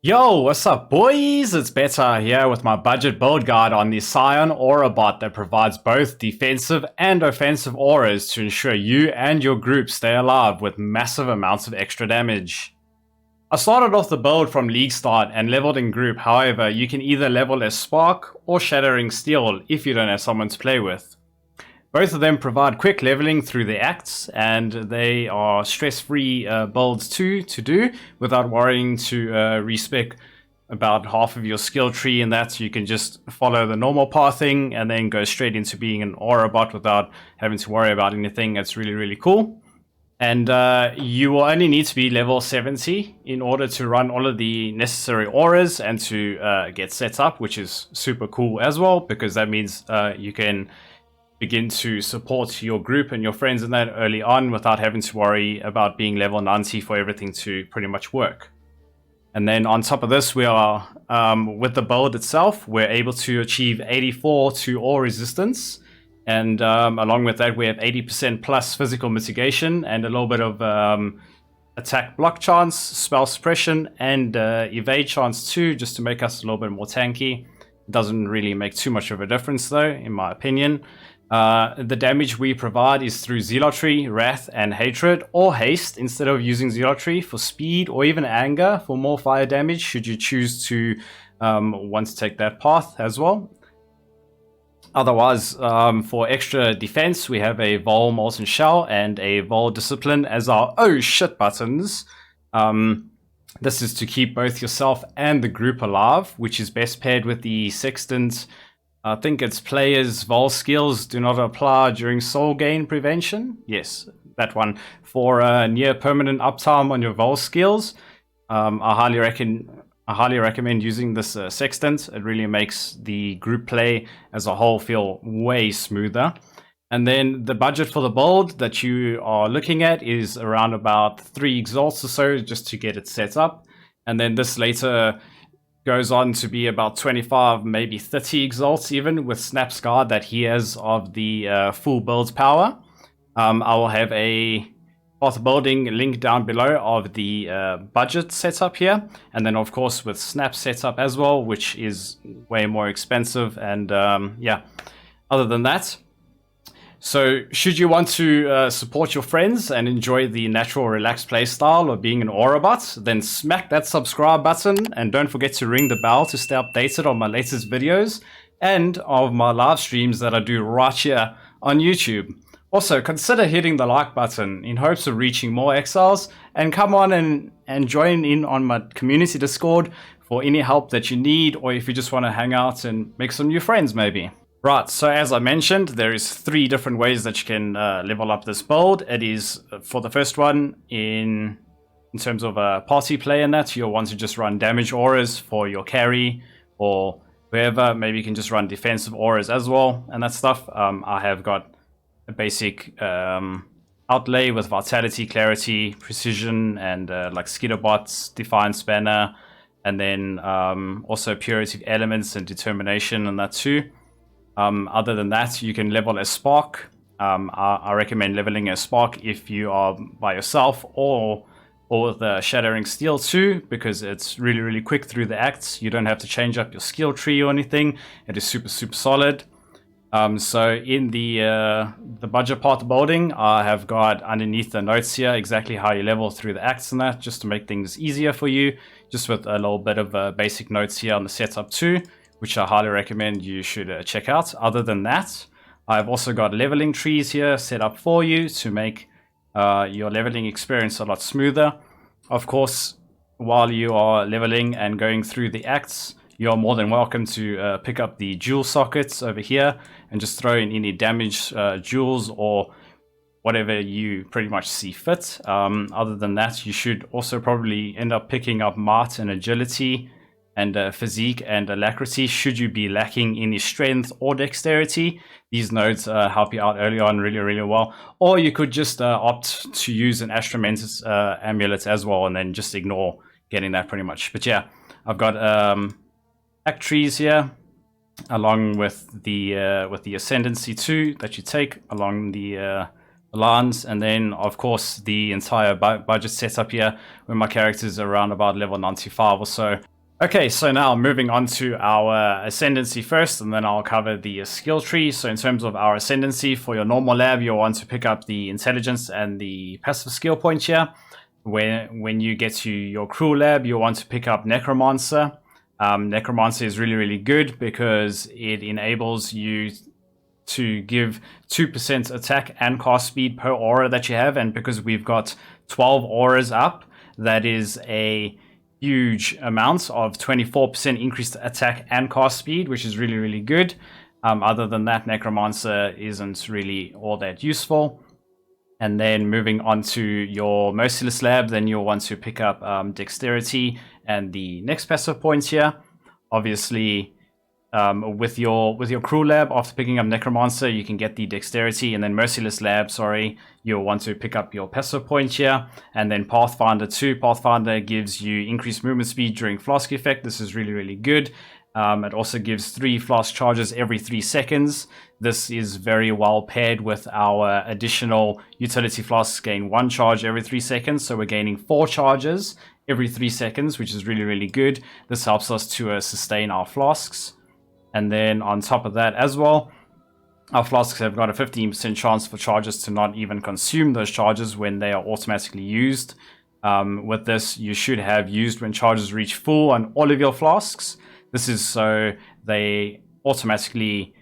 Yo, what's up boys? It's Betta here with my budget build guide on the Sion Aura Bot that provides both defensive and offensive auras to ensure you and your group stay alive with massive amounts of extra damage. I started off the build from League start and leveled in group, however you can either level as Spark or Shattering Steel if you don't have someone to play with. Both of them provide quick leveling through the acts, and they are stress-free builds to do without worrying to respec about half of your skill tree and that. So you can just follow the normal pathing and then go straight into being an aura bot without having to worry about anything. That's really, really cool. And you will only need to be level 70 in order to run all of the necessary auras and to get set up, which is super cool as well, because that means you can begin to support your group and your friends in that early on without having to worry about being level 90 for everything to pretty much work. And then on top of this, we are, with the build itself, we're able to achieve 84 to all resistance. And along with that, we have 80% plus physical mitigation and a little bit of attack block chance, spell suppression, and evade chance too, just to make us a little bit more tanky. It doesn't really make too much of a difference though, in my opinion. The damage we provide is through Zealotry, Wrath, and Hatred, or Haste instead of using Zealotry for speed, or even Anger for more fire damage should you choose to want to take that path as well. Otherwise, for extra defense, we have a Vol Molten Shell and a Vol Discipline as our oh shit buttons. This is to keep both yourself and the group alive, which is best paired with the Sextant. I think it's players' Vol skills do not apply during soul gain prevention. Yes, that one. For near permanent uptime on your Vol skills, I highly recommend using this Sextant. It really makes the group play as a whole feel way smoother. And then the budget for the build that you are looking at is around about 3 exalts or so, just to get it set up. And then this later goes on to be about 25, maybe 30 exalts even, with Snap's Guard that he has of the full build power. I will have a path building link down below of the budget setup here, and then of course with Snap's setup as well, which is way more expensive. And yeah, other than that, so should you want to support your friends and enjoy the natural relaxed play style of being an aura bot, then smack that subscribe button and don't forget to ring the bell to stay updated on my latest videos and of my live streams that I do right here on YouTube. Also, consider hitting the like button in hopes of reaching more exiles, and come on and join in on my community Discord for any help that you need, or if you just want to hang out and make some new friends maybe. Right, so as I mentioned, there is 3 different ways that you can level up this build. It is, for the first one, in terms of party play and that, you'll want to just run damage auras for your carry, or whoever. Maybe you can just run defensive auras as well, and that stuff. I have got a basic outlay with Vitality, Clarity, Precision, and like Skitterbots, Defiance Banner, and then also Purity of Elements and Determination and that too. Other than that, you can level as Spark. I recommend leveling as Spark if you are by yourself, or with the Shattering Steel too, because it's really, really quick through the acts. You don't have to change up your skill tree or anything. It is super, super solid. So in the budget part of building, I have got underneath the notes here exactly how you level through the acts and that, just to make things easier for you, just with a little bit of basic notes here on the setup too, which I highly recommend you should check out. Other than that, I've also got leveling trees here set up for you to make your leveling experience a lot smoother. Of course, while you are leveling and going through the acts, you're more than welcome to pick up the jewel sockets over here and just throw in any damage jewels or whatever you pretty much see fit. Other than that, you should also probably end up picking up Might and Agility and Physique and Alacrity should you be lacking any strength or dexterity. These nodes help you out early on really, really well. Or you could just opt to use an Astromantis amulet as well and then just ignore getting that pretty much. But yeah, I've got act trees here, along with the Ascendancy too that you take along the lands, and then of course the entire budget setup here when my character is around about level 95 or so. Okay, so now moving on to our Ascendancy first, and then I'll cover the skill tree. So in terms of our Ascendancy, for your normal lab, you'll want to pick up the Intelligence and the passive skill point here. When you get to your crew lab, you'll want to pick up Necromancer. Necromancer is really, really good because it enables you to give 2% attack and cast speed per aura that you have, and because we've got 12 auras up, that is a huge amount of 24% increased attack and cast speed, which is really, really good. Other than that, Necromancer isn't really all that useful. And then moving on to your Merciless Lab, then you'll want to pick up Dexterity and the next passive points here. Obviously, with your Crew Lab, after picking up Necromancer, you can get the Dexterity, and then Merciless Lab, you'll want to pick up your passive point here. And then Pathfinder 2. Pathfinder gives you increased movement speed during Flask effect. This is really, really good. It also gives 3 flask charges every 3 seconds. This is very well paired with our additional utility flasks gain 1 charge every 3 seconds. So we're gaining 4 charges every 3 seconds, which is really, really good. This helps us to sustain our flasks. And then on top of that as well, our flasks have got a 15% chance for charges to not even consume those charges when they are automatically used. With this, you should have used when charges reach full on all of your flasks. This is so they automatically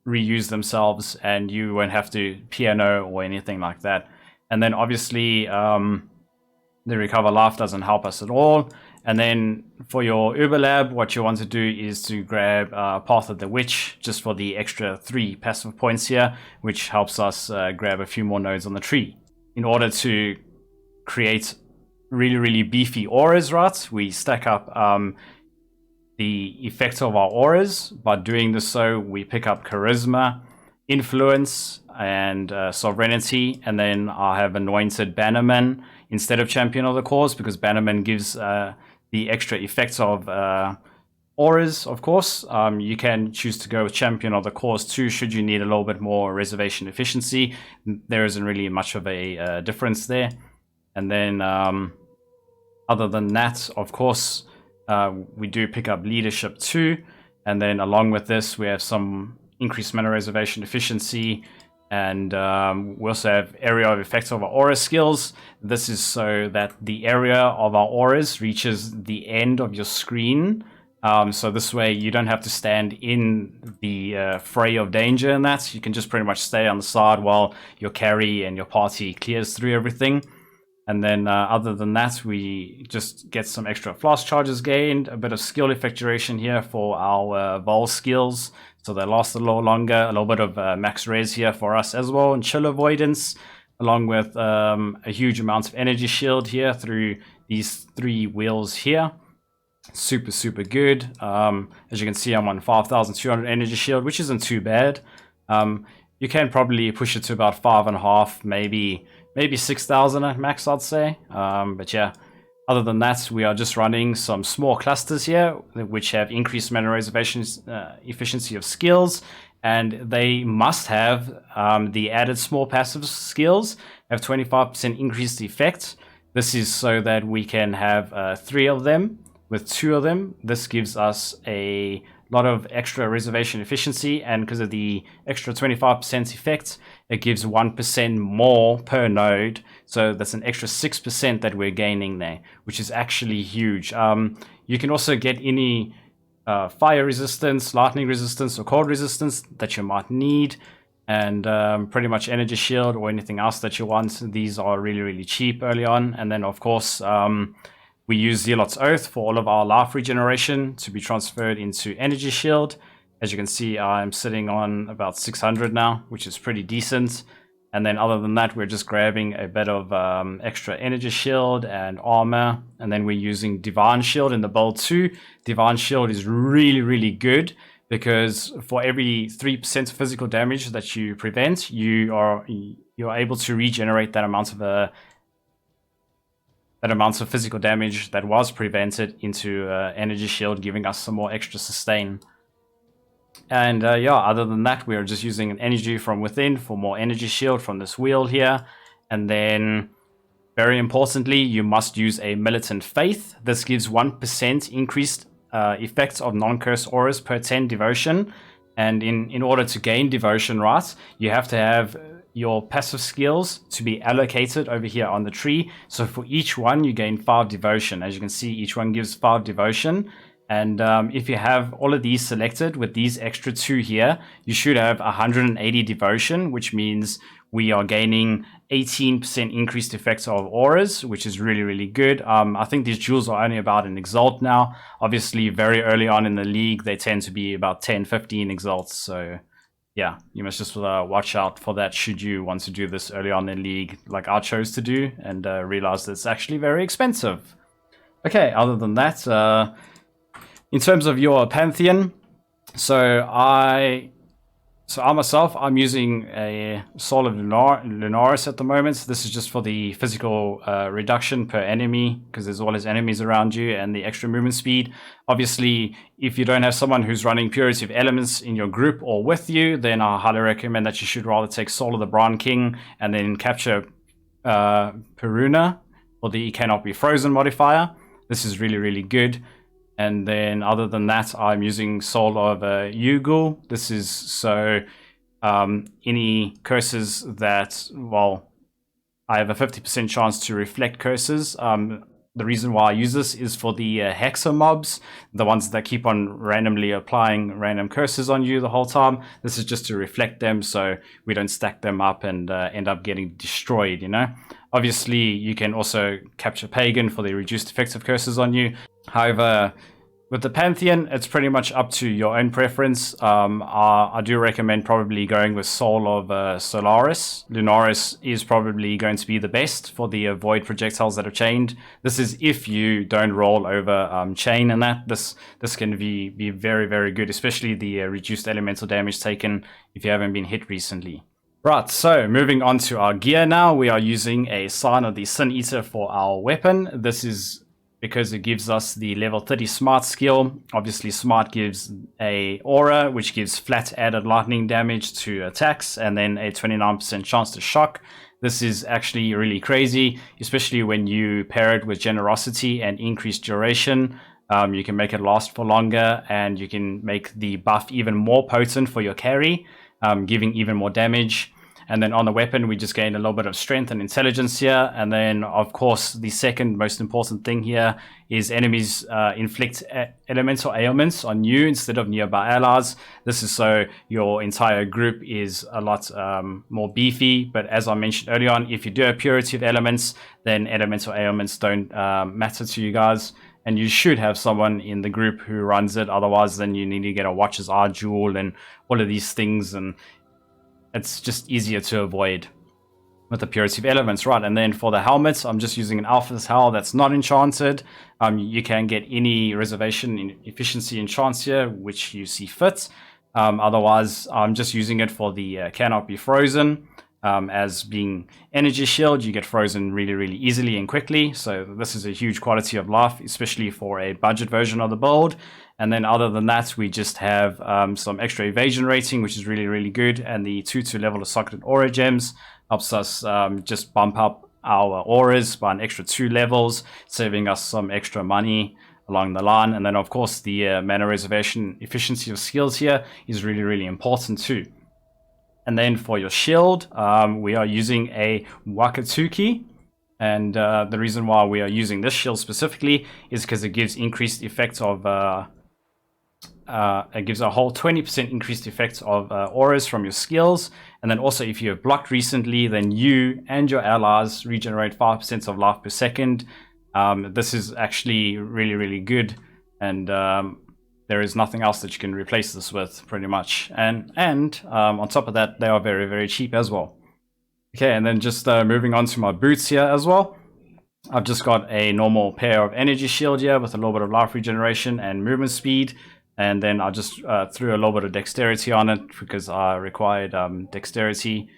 reuse themselves and you won't have to piano or anything like that. And then obviously the recover life doesn't help us at all. And then for your Uber Lab, what you want to do is to grab Path of the Witch just for the extra 3 passive points here, which helps us grab a few more nodes on the tree. In order to create really, really beefy auras, right, we stack up the effects of our auras. By doing this, so we pick up Charisma, Influence, and Sovereignty, and then I have Anointed Bannerman instead of Champion of the Cause, because Bannerman gives the extra effects of auras, of course. You can choose to go with Champion of the Cause too, should you need a little bit more reservation efficiency. There isn't really much of a difference there. And then other than that, of course, we do pick up Leadership too. And then along with this, we have some increased mana reservation efficiency. And we also have area of effects of our aura skills. This is so that the area of our auras reaches the end of your screen. So this way you don't have to stand in the fray of danger and that. You can just pretty much stay on the side while your carry and your party clears through everything. And then other than that, we just get some extra flask charges gained, a bit of skill effect duration here for our Vol skills, so they last a little longer, a little bit of max res here for us as well, and chill avoidance, along with a huge amount of energy shield here through these 3 wheels here. Super, super good. As you can see, I'm on 5,200 energy shield, which isn't too bad. You can probably push it to about 5.5, maybe 6,000 at max, I'd say. But yeah, other than that, we are just running some small clusters here, which have increased mana reservation efficiency of skills, and they must have the added small passive skills, have 25% increased effect. This is so that we can have 3 of them. With 2 of them, this gives us a lot of extra reservation efficiency, and because of the extra 25% effect, it gives 1% more per node. So that's an extra 6% that we're gaining there, which is actually huge. You can also get any fire resistance, lightning resistance, or cold resistance that you might need, and pretty much energy shield or anything else that you want. These are really, really cheap early on. And then of course, we use Zealot's Oath for all of our life regeneration to be transferred into energy shield. As you can see, I'm sitting on about 600 now, which is pretty decent. And then other than that, we're just grabbing a bit of extra energy shield and armor. And then we're using Divine Shield in the build too. Divine Shield is really, really good because for every 3% physical damage that you prevent, you're able to regenerate that amount of physical damage that was prevented into energy shield, giving us some more extra sustain. And yeah, other than that, we are just using an energy from within for more energy shield from this wheel here. And then, very importantly, you must use a Militant Faith. This gives 1% increased effects of non-curse auras per 10 devotion. And in order to gain devotion, right, you have to have your passive skills to be allocated over here on the tree. So for each one, you gain 5 devotion. As you can see, each one gives 5 devotion. And if you have all of these selected with these extra 2 here, you should have 180 devotion, which means we are gaining 18% increased effects of auras, which is really, really good. I think these jewels are only about in Exalt now. Obviously, very early on in the league, they tend to be about 10, 15 Exalts. So yeah, you must just watch out for that should you want to do this early on in the league, like I chose to do, and realize that it's actually very expensive. Okay, other than that, in terms of your Pantheon, I'm using a Soul of Lunaris at the moment. This is just for the physical reduction per enemy, because there's always enemies around you, and the extra movement speed. Obviously, if you don't have someone who's running Purity of Elements in your group or with you, then I highly recommend that you should rather take Soul of the Bron King and then capture Peruna, or the Cannot Be Frozen modifier. This is really, really good. And then other than that, I'm using Soul of Yugul. This is so any curses that, well, I have a 50% chance to reflect curses. The reason why I use this is for the Hexa mobs, the ones that keep on randomly applying random curses on you the whole time. This is just to reflect them so we don't stack them up and end up getting destroyed, you know? Obviously, you can also capture Pagan for the reduced effects of curses on you. However, with the Pantheon, it's pretty much up to your own preference. I do recommend probably going with Soul of Solaris. Lunaris is probably going to be the best for the void projectiles that are chained. This is if you don't roll over chain and that. This can be very, very good, especially the reduced elemental damage taken if you haven't been hit recently. Right, so moving on to our gear now. We are using a Scion of the Sin Eater for our weapon. This is because it gives us the level 30 Smart skill. Obviously, Smart gives a aura, which gives flat added lightning damage to attacks, and then a 29% chance to shock. This is actually really crazy, especially when you pair it with Generosity and increased duration. You can make it last for longer, and you can make the buff even more potent for your carry, giving even more damage. And then on the weapon, we just gain a little bit of strength and intelligence here. And then, of course, the second most important thing here is enemies inflict elemental ailments on you instead of nearby allies. This is so your entire group is a lot more beefy. But as I mentioned earlier on, if you do have Purity of Elements, then elemental ailments don't matter to you guys. And you should have someone in the group who runs it. Otherwise, then you need to get a Watcher's Eye Jewel and all of these things. And it's just easier to avoid with the Purity of Elements, right? And then for the helmets, I'm just using an Alpha's Howl that's not enchanted. You can get any reservation in efficiency enchants here, which you see fit. Otherwise, I'm just using it for the Cannot Be Frozen. As being energy shield, you get frozen really, really easily and quickly. So this is a huge quality of life, especially for a budget version of the build. And then other than that, we just have some extra evasion rating, which is really, really good. And the 2 level of Socketed Aura Gems helps us just bump up our auras by an extra 2 levels, saving us some extra money along the line. And then, of course, the mana reservation efficiency of skills here is really, really important too. And then for your shield, we are using a Wakatsuki. And the reason why we are using this shield specifically is because it gives increased effects of... it gives a whole 20% increased effects of auras from your skills. And then also if you have blocked recently, then you and your allies regenerate 5% of life per second. This is actually really, really good. And there is nothing else that you can replace this with, pretty much. And on top of that, they are very, very cheap as well. Okay, and then just moving on to my boots here as well. I've just got a normal pair of energy shield here with a little bit of life regeneration and movement speed. And then I just threw a little bit of dexterity on it because I required dexterity.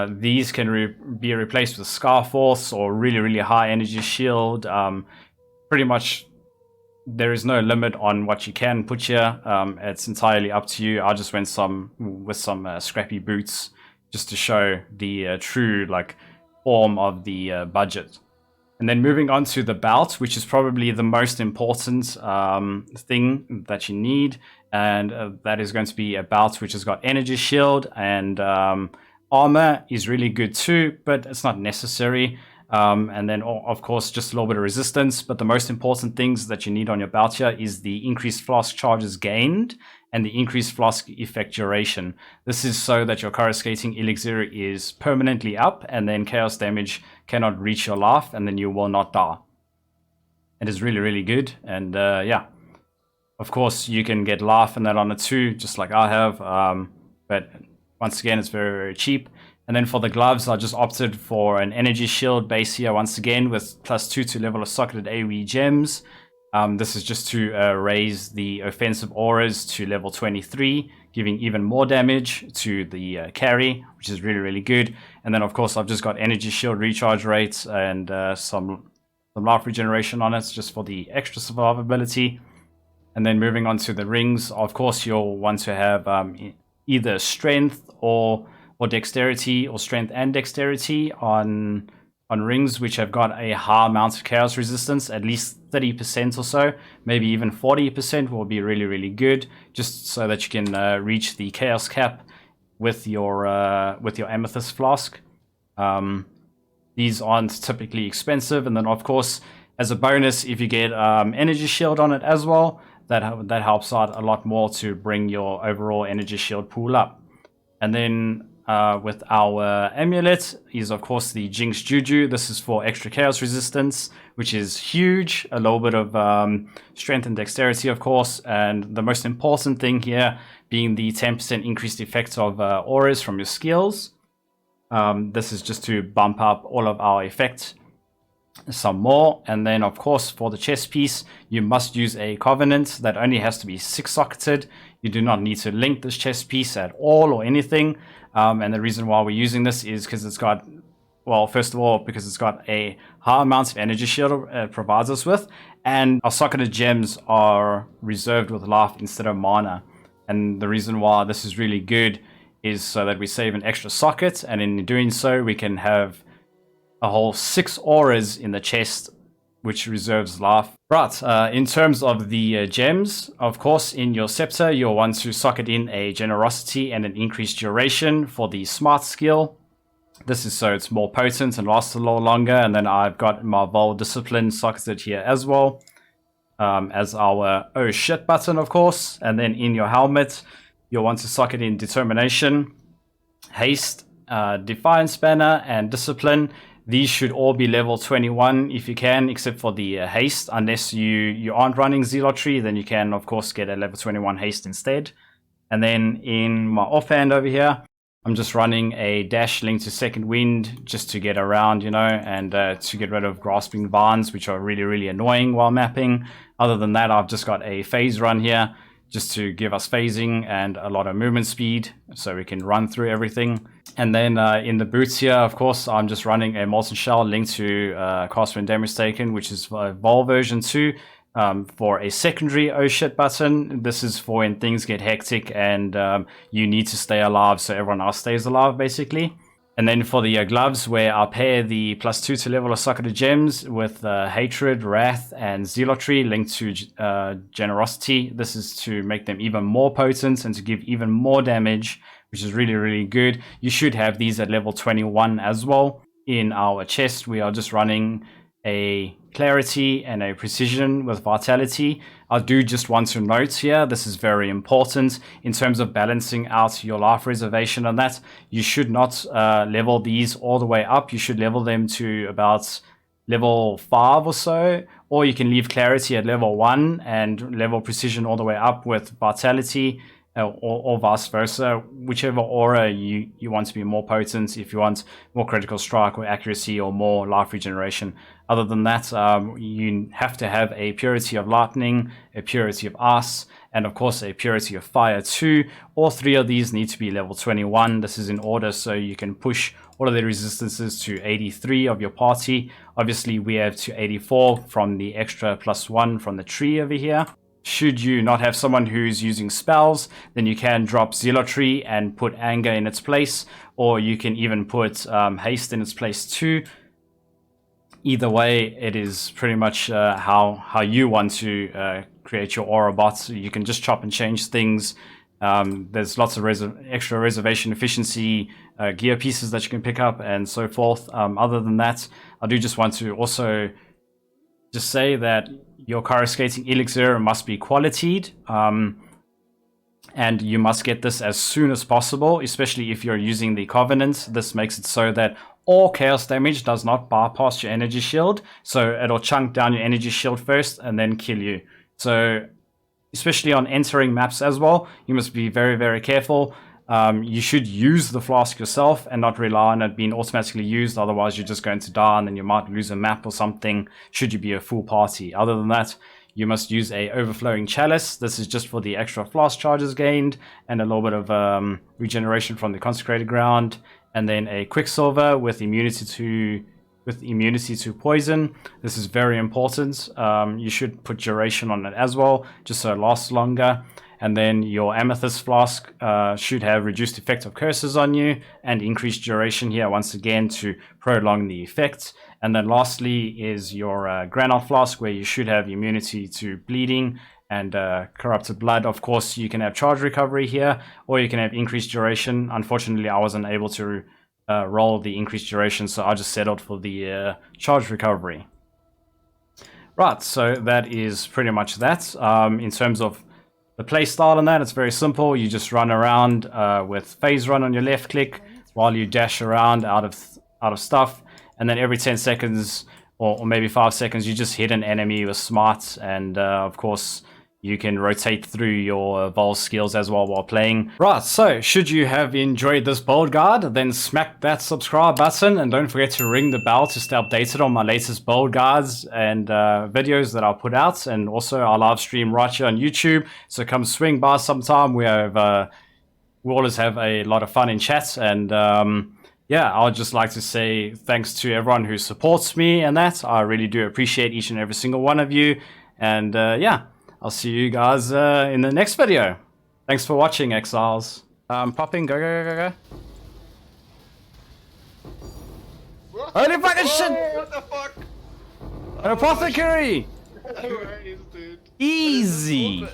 These can be replaced with Scar Force or really, really high energy shield. Pretty much there is no limit on what you can put here. It's entirely up to you. I just went with some scrappy boots just to show the true like form of the budget. And then moving on to the belt, which is probably the most important thing that you need. And that is going to be a belt which has got energy shield, and armor is really good too, but it's not necessary. And then, of course, just a little bit of resistance. But the most important things that you need on your belt here is the increased flask charges gained and the increased flask effect duration. This is so that your coruscating elixir is permanently up, and then chaos damage cannot reach your life, and then you will not die. It is really, really good. And yeah, of course, you can get life and that on it too, just like I have. But once again, it's very, very cheap. And then for the gloves, I just opted for an energy shield base here once again with +2 to level of socketed AoE gems. This is just to raise the offensive auras to level 23, giving even more damage to the carry, which is really, really good. And then, of course, I've just got energy shield recharge rates and some life regeneration on it, just for the extra survivability. And then moving on to the rings, of course, you'll want to have either strength or dexterity, or strength and dexterity on rings which have got a high amount of chaos resistance, at least 30% or so, maybe even 40% will be really, really good, just so that you can reach the chaos cap with your amethyst flask. These aren't typically expensive. And then, of course, as a bonus, if you get energy shield on it as well, that helps out a lot more to bring your overall energy shield pool up. And then with our amulet is, of course, the Jinx Juju. This is for extra chaos resistance, which is huge. A little bit of strength and dexterity, of course. And the most important thing here being the 10% increased effect of auras from your skills. This is just to bump up all of our effects some more. And then, of course, for the chest piece, you must use a covenant that only has to be 6-socketed. You do not need to link this chest piece at all or anything. And the reason why we're using this is because it's got, well, first of all, because it's got a high amount of energy shield it provides us with, and our socketed gems are reserved with life instead of mana. And the reason why this is really good is so that we save an extra socket, and in doing so, we can have a whole 6 auras in the chest, which reserves life. Right, in terms of the gems, of course, in your scepter, you'll want to socket in a generosity and an increased duration for the smart skill. This is so it's more potent and lasts a little longer. And then I've got my Vol Discipline socketed here as well, as our oh shit button, of course. And then in your helmet, you'll want to socket in Determination, Haste, Defiance Banner, and Discipline. These should all be level 21 if you can, except for the haste. Unless you aren't running Zealotry, then you can, of course, get a level 21 haste instead. And then in my offhand over here, I'm just running a dash linked to Second Wind just to get around, you know, and to get rid of Grasping Vines, which are really, really annoying while mapping. Other than that, I've just got a phase run here just to give us phasing and a lot of movement speed so we can run through everything. And then in the boots here, of course, I'm just running a Molten Shell linked to Cast When Damage Taken, which is Vol version 2 for a secondary oh shit button. This is for when things get hectic and you need to stay alive so everyone else stays alive, basically. And then for the gloves, where I pair the +2 to level of socketed gems with Hatred, Wrath, and Zealotry linked to Generosity. This is to make them even more potent and to give even more damage, which is really, really good. You should have these at level 21 as well. In our chest, we are just running a Clarity and a Precision with Vitality. I do just want to note here, this is very important in terms of balancing out your life reservation on that. You should not level these all the way up. You should level them to about level 5 or so, or you can leave Clarity at level 1 and level Precision all the way up with Vitality, or vice versa, whichever aura you want to be more potent. If you want more critical strike or accuracy or more life regeneration, Other than that, you have to have a purity of lightning, a purity of ice, and of course a purity of fire too. All three of these need to be level 21. This is in order so you can push all of the resistances to 83 of your party. Obviously we have to 84 from the extra +1 from the tree over here. Should you not have someone who's using spells, then you can drop Zealotry and put Anger in its place, or you can even put Haste in its place too. Either way, it is pretty much how you want to create your aura bots. You can just chop and change things. There's lots of extra reservation efficiency gear pieces that you can pick up and so forth. Other than that, I do just want to also just say that your coruscating elixir must be qualitied, and you must get this as soon as possible, especially if you're using the Covenant. This makes it so that all chaos damage does not bypass your energy shield, so it'll chunk down your energy shield first and then kill you. So especially on entering maps as well, you must be very, very careful. You should use the flask yourself and not rely on it being automatically used, otherwise you're just going to die and then you might lose a map or something should you be a full party. Other than that, you must use a overflowing chalice. This is just for the extra flask charges gained and a little bit of regeneration from the consecrated ground, and then a quicksilver with immunity to poison. This is very important. You should put duration on it as well, just so it lasts longer. And then your amethyst flask should have reduced effect of curses on you and increased duration here once again to prolong the effect. And then lastly is your granite flask, where you should have immunity to bleeding and corrupted blood. Of course, you can have charge recovery here, or you can have increased duration. Unfortunately, I wasn't able to roll the increased duration, so I just settled for the charge recovery. Right, so that is pretty much that. In terms of the playstyle on that, it's very simple. You just run around with phase run on your left click while you dash around out of stuff, and then every 10 seconds or maybe 5 seconds you just hit an enemy with smart, and of course you can rotate through your Vol skills as well while playing. Right, so should you have enjoyed this build guide, then smack that subscribe button and don't forget to ring the bell to stay updated on my latest build guides and videos that I'll put out. And also I live stream right here on YouTube, so come swing by sometime. We always have a lot of fun in chat, and yeah, I would just like to say thanks to everyone who supports me and that. I really do appreciate each and every single one of you, and yeah, I'll see you guys in the next video. Thanks for watching, Exiles. Popping, go. Holy fucking shit! What the fuck? An apothecary! Nice, dude. Easy!